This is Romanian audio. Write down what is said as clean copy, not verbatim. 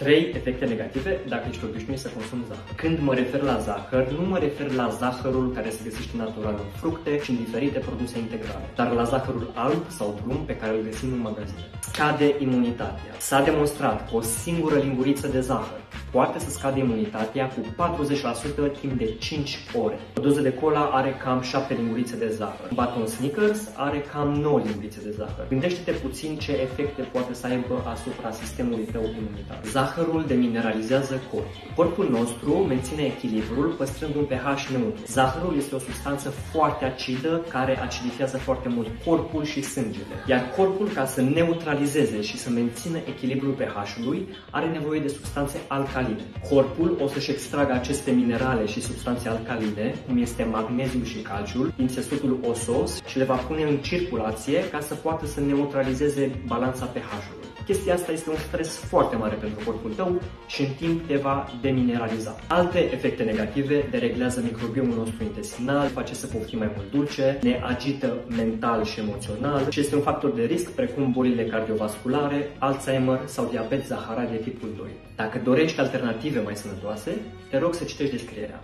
3 efecte negative dacă ești obișnuit să consumi zahăr. Când mă refer la zahăr, nu mă refer la zahărul care se găsește natural în fructe și în diferite produse integrale, dar la zahărul alb sau drum pe care îl găsim în magazine. Scade imunitatea. S-a demonstrat că o singură linguriță de zahăr poate să scade imunitatea cu 40% timp de 5 ore. O doză de cola are cam 7 lingurițe de zahăr. Un baton Snickers are cam 9 lingurițe de zahăr. Gândește-te puțin ce efecte poate să aibă asupra sistemului tău imunitar. Zahărul demineralizează corpul. Corpul nostru menține echilibrul păstrând un pH neutru. Zahărul este o substanță foarte acidă care acidifiază foarte mult corpul și sângele. Iar corpul, ca să neutralizeze și să mențină echilibrul pH-ului, are nevoie de substanțe alcaline. Corpul o să-și extragă aceste minerale și substanțe alcaline, cum este magneziul și calciul, din țesutul osos și le va pune în circulație ca să poată să neutralizeze balanța pH-ului. Chestia asta este un stres foarte mare pentru corpul tău și în timp te va demineraliza. Alte efecte negative: dereglează microbiomul nostru intestinal, face să poftim mai mult dulce, ne agită mental și emoțional și este un factor de risc precum bolile cardiovasculare, Alzheimer sau diabet zaharat de tipul 2. Dacă dorești alternative mai sănătoase, te rog să citești descrierea.